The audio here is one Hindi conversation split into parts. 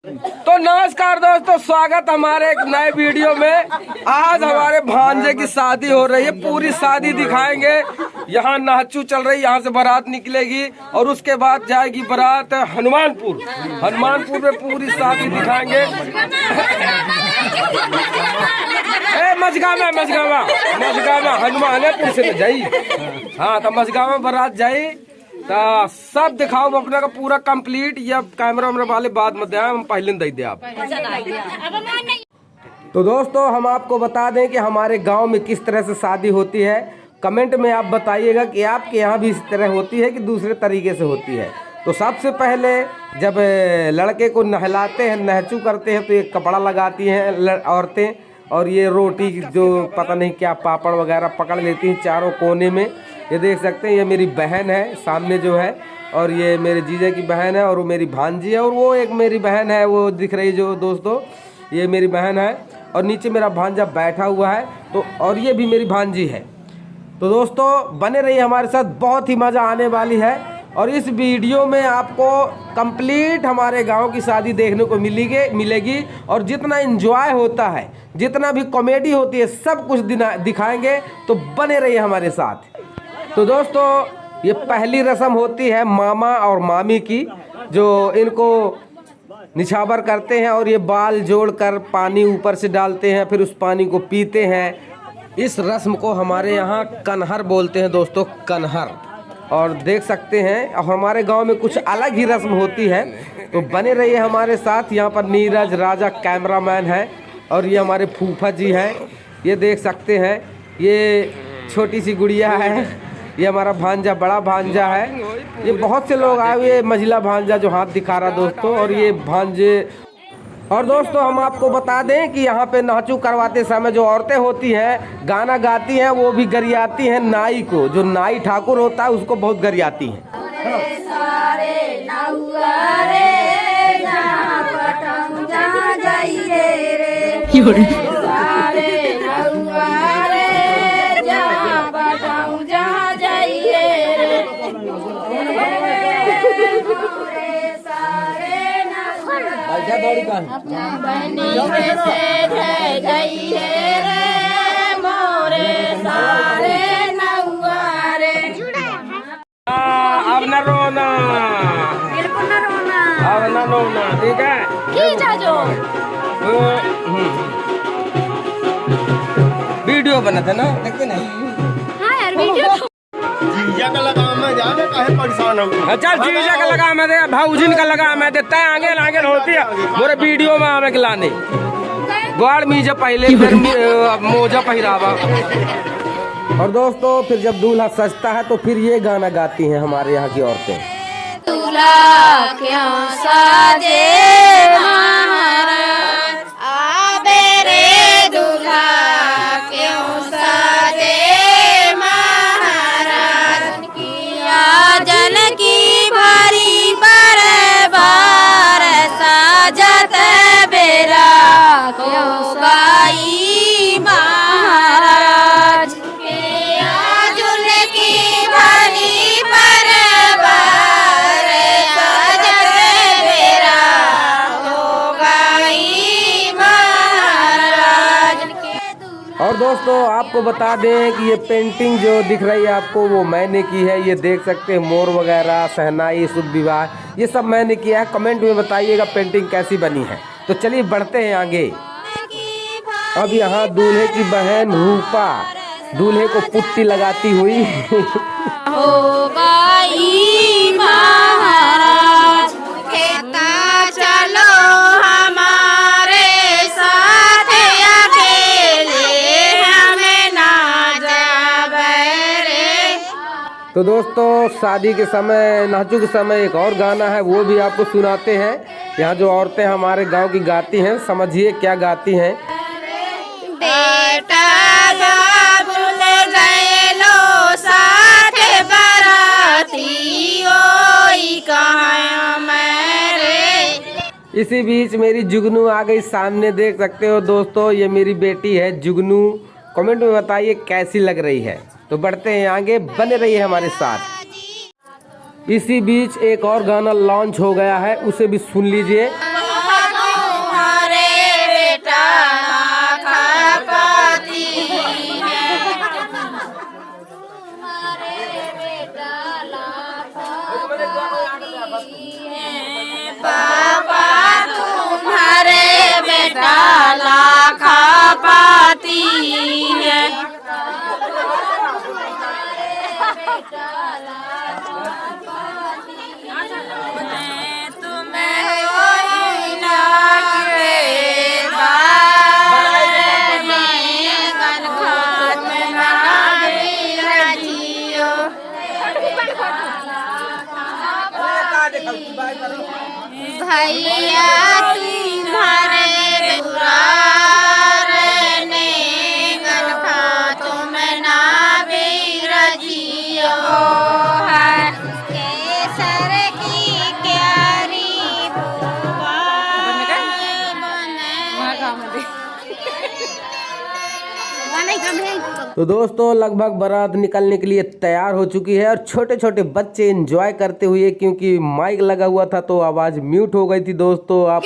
तो नमस्कार दोस्तों, स्वागत हमारे एक नए वीडियो में। आज हमारे भांजे की शादी हो रही है, पूरी शादी दिखाएंगे। यहाँ नाचू चल रही, यहाँ से बारात निकलेगी और उसके बाद जाएगी बारात हनुमानपुर। हनुमानपुर में पूरी शादी दिखाएंगे। मझगावा हनुमानपुर से जाई। हाँ तो मझगावा बारात जाई तो सब दिखाओ अपना का पूरा कंप्लीट। ये कैमरा वाले बाद में दे, हम पहले दे दे आप। तो दोस्तों हम आपको बता दें कि हमारे गांव में किस तरह से शादी होती है। कमेंट में आप बताइएगा कि आपके यहाँ भी इस तरह होती है कि दूसरे तरीके से होती है। तो सबसे पहले जब लड़के को नहलाते हैं, नहचू करते हैं, तो एक कपड़ा लगाती हैं औरतें और ये रोटी जो पता नहीं क्या पापड़ वगैरह पकड़ लेती हैं चारों कोने में। ये देख सकते हैं, ये मेरी बहन है सामने जो है, और ये मेरे जीजा की बहन है, और वो मेरी भांजी है, और वो एक मेरी बहन है वो दिख रही जो दोस्तों, ये मेरी बहन है। और नीचे मेरा भांजा बैठा हुआ है, तो और ये भी मेरी भांजी है। तो दोस्तों बने रहिए हमारे साथ, बहुत ही मज़ा आने वाली है। और इस वीडियो में आपको कंप्लीट हमारे गांव की शादी देखने को मिलेगी। और जितना एंजॉय होता है, जितना भी कॉमेडी होती है, सब कुछ दिखाएंगे। तो बने रहिए हमारे साथ। तो दोस्तों ये पहली रस्म होती है मामा और मामी की, जो इनको निछावर करते हैं और ये बाल जोड़कर पानी ऊपर से डालते हैं, फिर उस पानी को पीते हैं। इस रस्म को हमारे यहाँ कन्हर बोलते हैं दोस्तों, कन्हर। और देख सकते हैं और हमारे गांव में कुछ अलग ही रस्म होती है। तो बने रहिए हमारे साथ। यहाँ पर नीरज राजा कैमरामैन है, और ये हमारे फूफा जी हैं। ये देख सकते हैं, ये छोटी सी गुड़िया है, ये हमारा भांजा बड़ा भांजा है। ये बहुत से लोग आए हुए, मझिला भांजा जो हाथ दिखा रहा दोस्तों, और ये भांजे। और दोस्तों हम आपको बता दें कि यहाँ पे नाचू करवाते समय जो औरतें होती हैं, गाना गाती हैं, वो भी गरियाती हैं नाई को। जो नाई ठाकुर होता है उसको बहुत गरियाती हैं। अब न रोना, बिल्कुल न रोना, अब न रोना, ठीक है। वीडियो बना था ना, देखते नहीं। हाँ यार वीडियो जीजा का लगा मैं जाने काहे परेशान हूँ। अच्छा जीजा का लगा मैं दे, भाऊजिन का लगा मैं देता है। आगे होती है मोरे वीडियो में हमें खिलाने बाढ़ मीजा पहले मोजा पहरावा। और दोस्तों फिर जब दूल्हा सजता है तो फिर ये गाना गाती हैं हमारे यहाँ की औरतें। दूल्हा क्यों साजे महाराज, आबे रे दूल्हा क्यों साजे महाराज, किया जन की भारी पर बार साजत बेरा क्यों गाई महाराज, किया जुल की भारी पर बार साजत बेरा क्यों गाई महाराज। और दोस्तों आपको बता दें कि ये पेंटिंग जो दिख रही है आपको, वो मैंने की है। ये देख सकते हैं मोर वगैरह, सहनाई, शुभ विवाह, ये सब मैंने किया है। कमेंट में बताइएगा पेंटिंग कैसी बनी है। तो चलिए बढ़ते हैं आगे। अब यहाँ दूल्हे की बहन रूपा दूल्हे को पुट्टी लगाती हुई हो गई महाराज, कहता चलो हमारे साथ अकेले हमें ना जावे रे। तो दोस्तों शादी के समय, नाचू के समय एक और गाना है, वो भी आपको सुनाते हैं। यहाँ जो औरतें हमारे गांव की गाती हैं, समझिए क्या गाती हैं। बेटा भूल गए लो साथ बराती, ओई कहाँ मेरे। इसी बीच मेरी जुगनू आ गई सामने, देख सकते हो दोस्तों, ये मेरी बेटी है जुगनू। कमेंट में बताइए कैसी लग रही है। तो बढ़ते हैं आगे, बने रहिए हमारे साथ। इसी बीच एक और गाना लॉन्च हो गया है, उसे भी सुन लीजिए। पापा तुम्हारे बेटा लाखा पाती है। मैं तुम्हें कोई ना के बारे में गनखात में बनावी रजियो। भैया तुम्हारे दुरार ने गनखा तुम ना भी रजियो। केसर की क्यारी बुआ तो दोस्तों लगभग बारात निकलने के लिए तैयार हो चुकी है और छोटे छोटे बच्चे एंजॉय करते हुए, क्योंकि माइक लगा हुआ था तो आवाज म्यूट हो गई थी। दोस्तों आप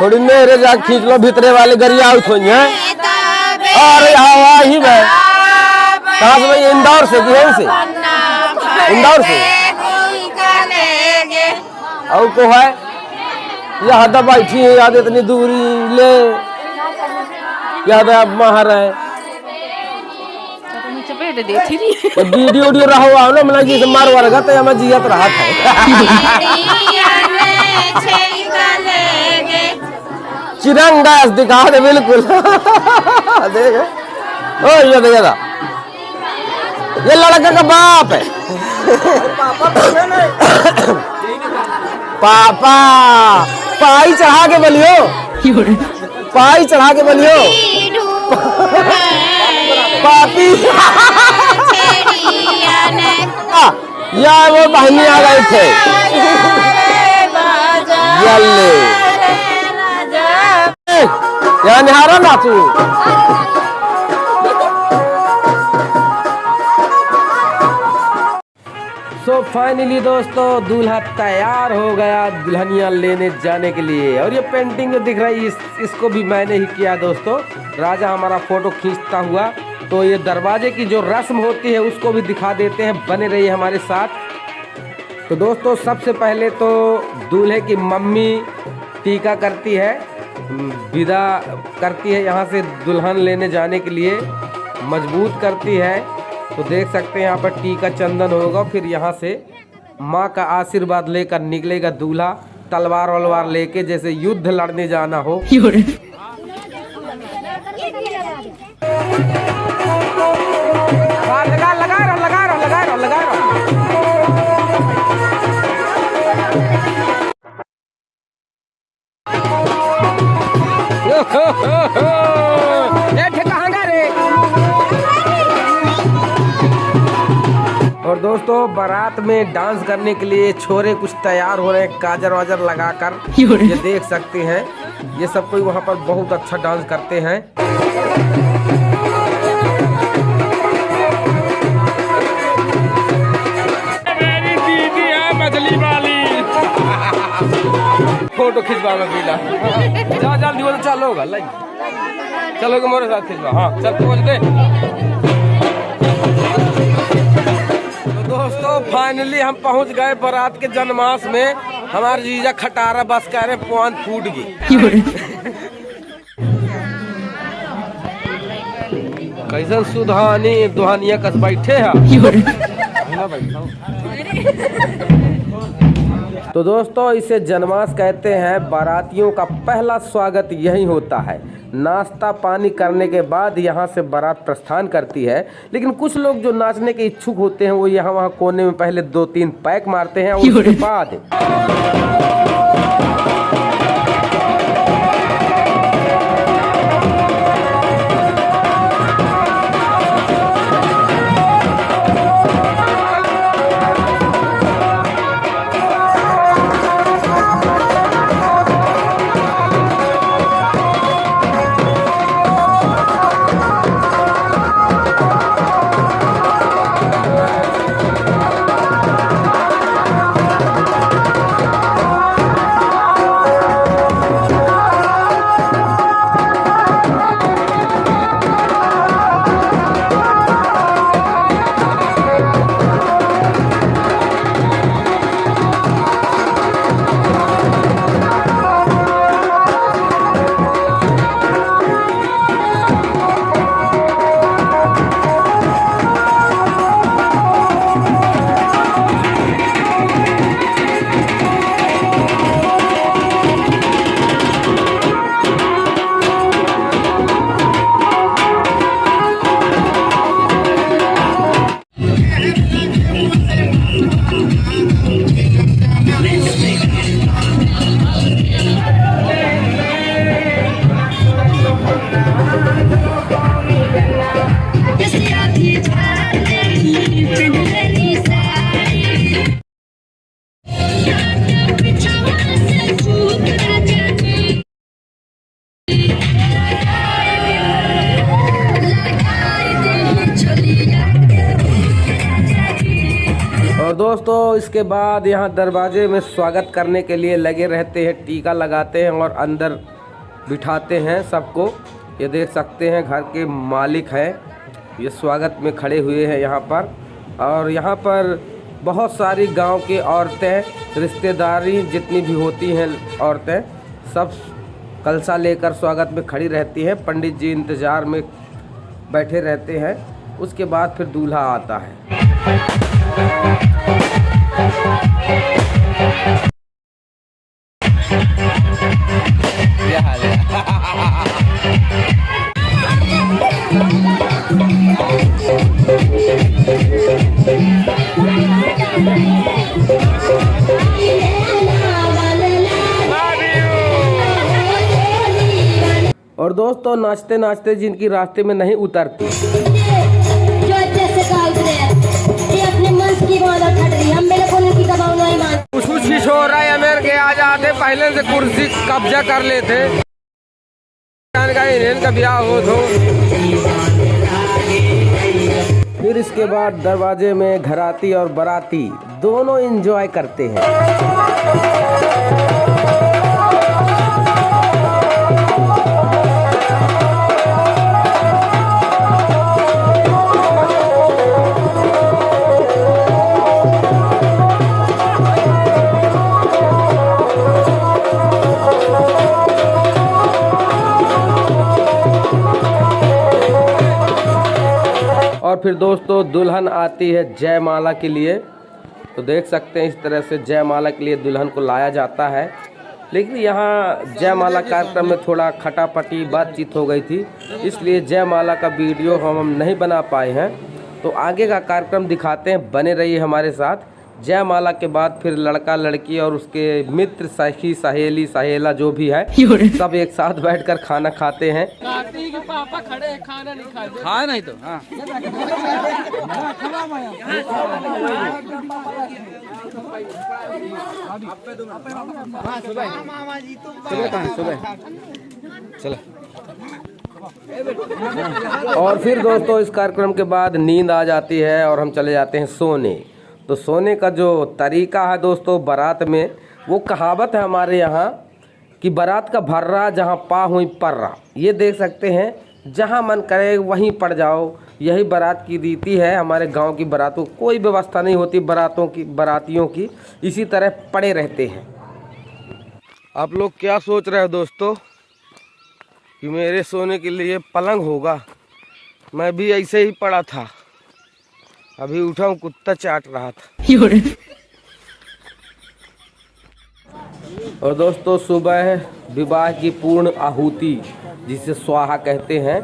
थोड़ी मेरे जा खींच लो भीतरे वाले गरिया आउट हो हैं। अरे हवा ही में कहाँ से भाई? इंदौर से कि यहीं से? इंदौर से और को है यहाँ तो बैठी है याद इतनी दूरी ले याद है आप बाहर है वीडियो वीडियो रहो आओ ना मतलब जी मार वार गते हम जियत रहा था। चिरंगा दिखा दे बिल्कुल देख ओ ये देगा ये लड़का का बाप है। पापा पाई चढ़ा के बलियो, पाई चढ़ा के बलियो पापी। या वो बहनी आ गए थे यहाँ निहारा ना तू। सो फाइनली दोस्तों दूल्हा तैयार हो गया दुल्हनिया लेने जाने के लिए। और ये पेंटिंग जो दिख रही है इसको भी मैंने ही किया दोस्तों। राजा हमारा फोटो खींचता हुआ। तो ये दरवाजे की जो रस्म होती है उसको भी दिखा देते हैं, बने रहिए हमारे साथ। तो दोस्तों सबसे पहले तो दूल्हे की मम्मी टीका करती है, विदा करती है यहाँ से दुल्हन लेने जाने के लिए, मजबूत करती है। तो देख सकते हैं यहाँ पर टीका चंदन होगा। फिर यहाँ से माँ का आशीर्वाद लेकर निकलेगा दूल्हा, तलवार वलवार लेके जैसे युद्ध लड़ने जाना हो। लगा रहा और दोस्तों बारात में डांस करने के लिए छोरे कुछ तैयार हो रहे हैं काजर वाजर लगाकर, ये देख सकते हैं। ये सब कोई वहाँ पर बहुत अच्छा डांस करते हैं। मेरी दीदी है मछली वाली। फोटो खिंचवा में पीला जा जल्दी बोलो चलो होगा चलोगे मेरे साथ खिंचवा। हाँ चल पहुँच गए। दोस्तों फाइनली हम पहुंच गए बारात के जनमास में। हमारे जीजा खटारा बस कह रहे पौन फूट गई। कैसन सुधानी दुहानिया कस बैठे है। तो दोस्तों इसे जनमास कहते हैं। बारातियों का पहला स्वागत यही होता है। नाश्ता पानी करने के बाद यहाँ से बारात प्रस्थान करती है। लेकिन कुछ लोग जो नाचने के इच्छुक होते हैं वो यहाँ वहाँ कोने में पहले 2-3 पैक मारते हैं और उसके बाद दोस्तों इसके बाद यहाँ दरवाजे में स्वागत करने के लिए लगे रहते हैं, टीका लगाते हैं और अंदर बिठाते हैं सबको। ये देख सकते हैं घर के मालिक हैं, ये स्वागत में खड़े हुए हैं यहाँ पर। और यहाँ पर बहुत सारी गांव की औरतें, रिश्तेदारी जितनी भी होती हैं औरतें, सब कलसा लेकर स्वागत में खड़ी रहती हैं। पंडित जी इंतज़ार में बैठे रहते हैं। उसके बाद फिर दूल्हा आता है। और दोस्तों नाचते नाचते जिनकी रास्ते में नहीं उतरती, जो अच्छे से गाल रहे हैं, ये अपने मन की बात उठा रही है, हम मेरे को नहीं दबाव नहीं मान। कुछ हो रहा है, अमेर के आ जाते पहले से कुर्सी कब्जा कर लेते, इनका ब्याह हो तो। फिर इसके बाद दरवाजे में घराती और बाराती दोनों एंजॉय करते हैं। और फिर दोस्तों दुल्हन आती है जयमाला के लिए। तो देख सकते हैं इस तरह से जयमाला के लिए दुल्हन को लाया जाता है। लेकिन यहाँ जयमाला कार्यक्रम में थोड़ा खटापटी बातचीत हो गई थी, इसलिए जयमाला का वीडियो हम नहीं बना पाए हैं। तो आगे का कार्यक्रम दिखाते हैं, बने रहिए हमारे साथ। जयमाला के बाद फिर लड़का लड़की और उसके मित्र, सखी, सहेली, सहेला जो भी है, सब एक साथ बैठकर खाना खाते हैं। के पापा खड़े हैं, खाना नहीं खाते। हाँ नहीं तो हाँ। चलो। और फिर दोस्तों इस कार्यक्रम के बाद नींद आ जाती है और हम चले जाते हैं सोने। तो सोने का जो तरीका है दोस्तों बारात में, वो कहावत है हमारे यहाँ कि बारात का भर्रा जहाँ पा हुई पर्रा। ये देख सकते हैं, जहाँ मन करे वहीं पड़ जाओ। यही बारात की रीति है हमारे गांव की बारातों। कोई व्यवस्था नहीं होती बारातियों की, इसी तरह पड़े रहते हैं। आप लोग क्या सोच रहे हो दोस्तों कि मेरे सोने के लिए पलंग होगा? मैं भी ऐसे ही पड़ा था, अभी उठा हूँ, कुत्ता चाट रहा था। और दोस्तों सुबह विवाह की पूर्ण आहुति, जिसे स्वाहा कहते हैं,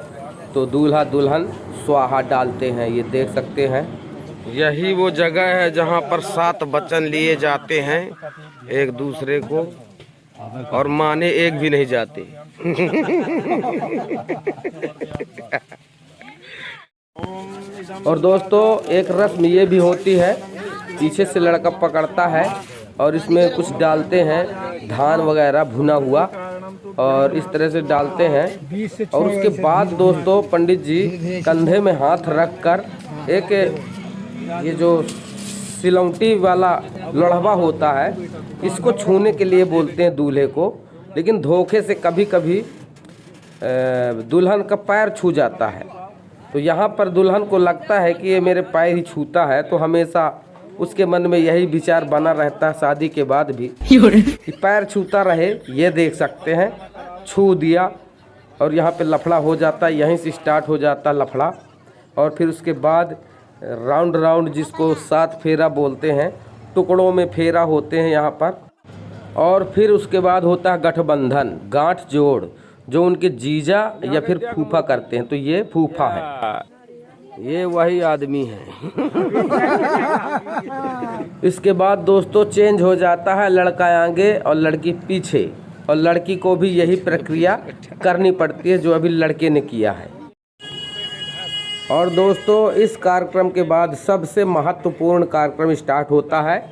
तो दूल्हा दुल्हन स्वाहा डालते हैं। ये देख सकते हैं, यही वो जगह है जहाँ पर 7 वचन लिए जाते हैं एक दूसरे को, और माने एक भी नहीं जाते। और दोस्तों एक रस्म ये भी होती है, पीछे से लड़का पकड़ता है और इसमें कुछ डालते हैं, धान वगैरह भुना हुआ, और इस तरह से डालते हैं। और उसके बाद दोस्तों पंडित जी कंधे में हाथ रख कर एक ये जो सिलौटी वाला लोढ़वा होता है, इसको छूने के लिए बोलते हैं दूल्हे को। लेकिन धोखे से कभी कभी दुल्हन का पैर छू जाता है, तो यहाँ पर दुल्हन को लगता है कि ये मेरे पैर ही छूता है। तो हमेशा उसके मन में यही विचार बना रहता है शादी के बाद भी कि पैर छूता रहे। ये देख सकते हैं, छू दिया और यहाँ पे लफड़ा हो जाता है, यहीं से स्टार्ट हो जाता है लफड़ा। और फिर उसके बाद राउंड राउंड, जिसको 7 फेरा बोलते हैं, टुकड़ों में फेरा होते हैं यहाँ पर। और फिर उसके बाद होता है गठबंधन, गांठ जोड़, जो उनके जीजा या फिर फूफा करते हैं। तो ये फूफा है, ये वही आदमी है। इसके बाद दोस्तों चेंज हो जाता है, लड़का आगे और लड़की पीछे, और लड़की को भी यही प्रक्रिया करनी पड़ती है जो अभी लड़के ने किया है। और दोस्तों इस कार्यक्रम के बाद सबसे महत्वपूर्ण कार्यक्रम स्टार्ट होता है,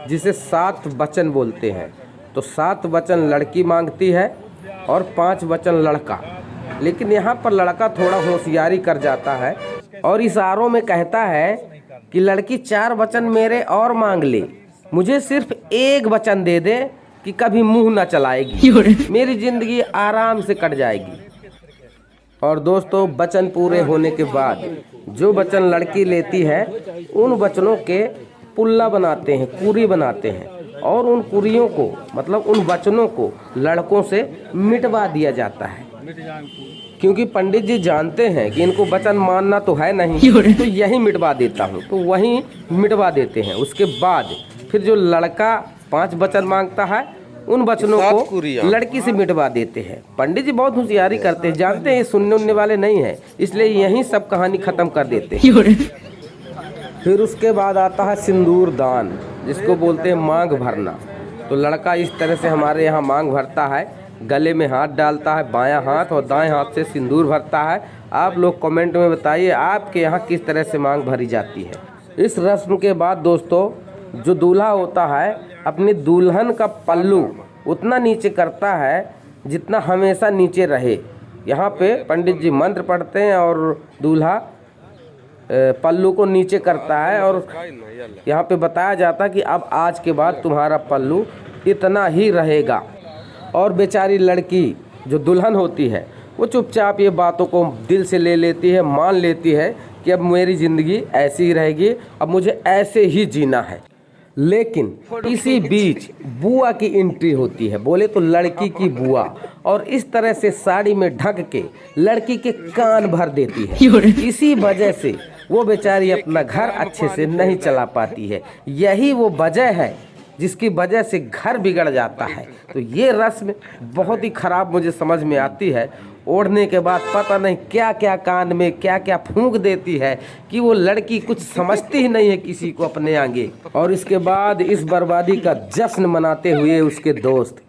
जिसे 7 वचन बोलते हैं। तो 7 वचन लड़की मांगती है और 5 वचन लड़का। लेकिन यहाँ पर लड़का थोड़ा होशियारी कर जाता है और इशारों में कहता है कि लड़की 4 वचन मेरे और मांग ले, मुझे सिर्फ एक वचन दे दे कि कभी मुंह ना चलाएगी, मेरी जिंदगी आराम से कट जाएगी। और दोस्तों, वचन पूरे होने के बाद जो वचन लड़की लेती है, उन वचनों के पुल्ला बनाते हैं, कुरी बनाते हैं, और उन कुरियों को मतलब उन वचनों को लड़कों से मिटवा दिया जाता है। क्योंकि पंडित जी जानते हैं कि इनको वचन मानना तो है नहीं, तो यही मिटवा देता हूँ, तो वही मिटवा देते हैं। उसके बाद फिर जो लड़का 5 वचन मांगता है, उन वचनों को लड़की से मिटवा देते हैं। पंडित जी बहुत होशियारी करते हैं, जानते हैं ये सुनने उनने वाले नहीं है, इसलिए यही सब कहानी खत्म कर देते हैं। फिर उसके बाद आता है सिंदूर दान, जिसको बोलते हैं मांग भरना। तो लड़का इस तरह से हमारे यहाँ मांग भरता है, गले में हाथ डालता है, बायां हाथ और दाएं हाथ से सिंदूर भरता है। आप लोग कमेंट में बताइए आपके यहाँ किस तरह से मांग भरी जाती है। इस रस्म के बाद दोस्तों, जो दूल्हा होता है अपनी दुल्हन का पल्लू उतना नीचे करता है जितना हमेशा नीचे रहे। यहाँ पे पंडित जी मंत्र पढ़ते हैं और दूल्हा पल्लू को नीचे करता है, और यहाँ पे बताया जाता है कि अब आज के बाद तुम्हारा पल्लू इतना ही रहेगा। और बेचारी लड़की जो दुल्हन होती है, वो चुपचाप ये बातों को दिल से ले लेती है, मान लेती है कि अब मेरी ज़िंदगी ऐसी ही रहेगी, अब मुझे ऐसे ही जीना है। लेकिन इसी बीच बुआ की एंट्री होती है, बोले तो लड़की की बुआ, और इस तरह से साड़ी में ढक के लड़की के कान भर देती है। इसी वजह से वो बेचारी अपना घर अच्छे से नहीं चला पाती है। यही वो वजह है जिसकी वजह से घर बिगड़ जाता है। तो ये रस्म बहुत ही खराब मुझे समझ में आती है। ओढ़ने के बाद पता नहीं क्या क्या कान में क्या क्या फूंक देती है कि वो लड़की कुछ समझती ही नहीं है किसी को अपने आगे। और इसके बाद इस बर्बादी का जश्न मनाते हुए उसके दोस्त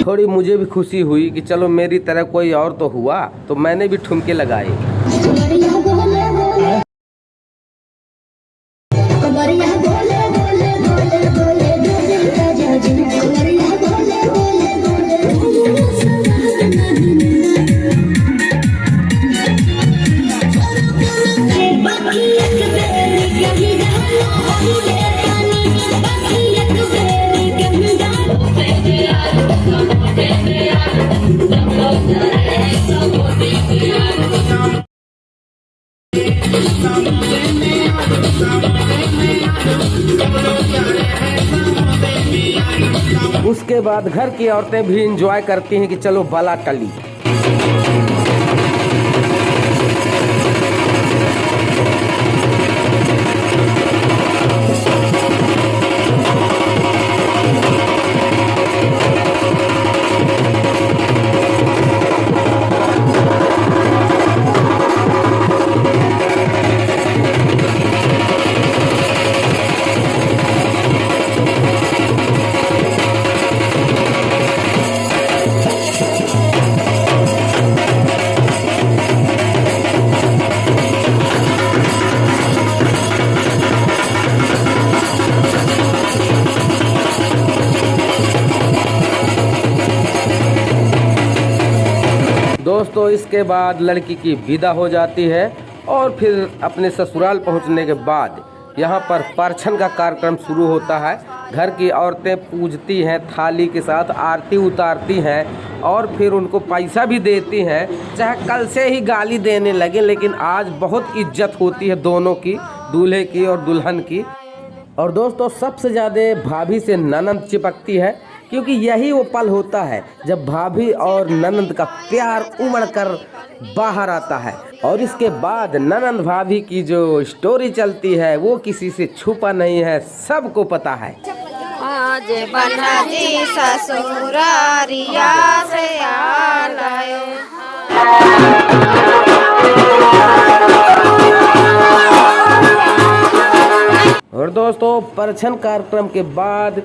थोड़ी मुझे भी खुशी हुई कि चलो मेरी तरह कोई और तो हुआ, तो मैंने भी ठुमके लगाए। उसके बाद घर की औरतें भी एंजॉय करती हैं कि चलो बाला टली। दोस्तों, इसके बाद लड़की की विदा हो जाती है और फिर अपने ससुराल पहुंचने के बाद यहाँ पर परछन का कार्यक्रम शुरू होता है। घर की औरतें पूजती हैं, थाली के साथ आरती उतारती हैं और फिर उनको पैसा भी देती हैं। चाहे कल से ही गाली देने लगे, लेकिन आज बहुत इज्जत होती है दोनों की, दूल्हे की और दुल्हन की। और दोस्तों, सबसे ज़्यादा भाभी से ननद चिपकती है क्योंकि यही वो पल होता है जब भाभी और ननंद का प्यार उमड़ कर बाहर आता है। और इसके बाद ननंद भाभी की जो स्टोरी चलती है वो किसी से छुपा नहीं है, सबको पता है। आज बन्हा जी ससुरारिया से आलायो। और दोस्तों परछन कार्यक्रम के बाद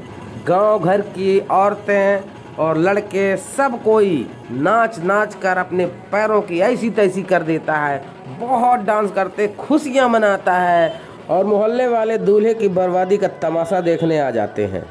गांव घर की औरतें और लड़के सब कोई नाच नाच कर अपने पैरों की ऐसी तैसी कर देता है, बहुत डांस करते खुशियां मनाता है और मोहल्ले वाले दूल्हे की बर्बादी का तमाशा देखने आ जाते हैं।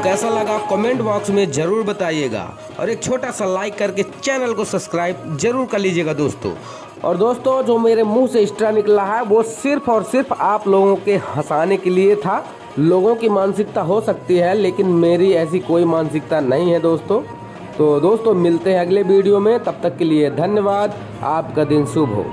कैसा लगा कमेंट बॉक्स में ज़रूर बताइएगा और एक छोटा सा लाइक करके चैनल को सब्सक्राइब जरूर कर लीजिएगा दोस्तों। और दोस्तों जो मेरे मुंह से एक्स्ट्रा निकला है वो सिर्फ और सिर्फ आप लोगों के हंसाने के लिए था। लोगों की मानसिकता हो सकती है लेकिन मेरी ऐसी कोई मानसिकता नहीं है दोस्तों। तो दोस्तों मिलते हैं अगले वीडियो में, तब तक के लिए धन्यवाद। आपका दिन शुभ हो।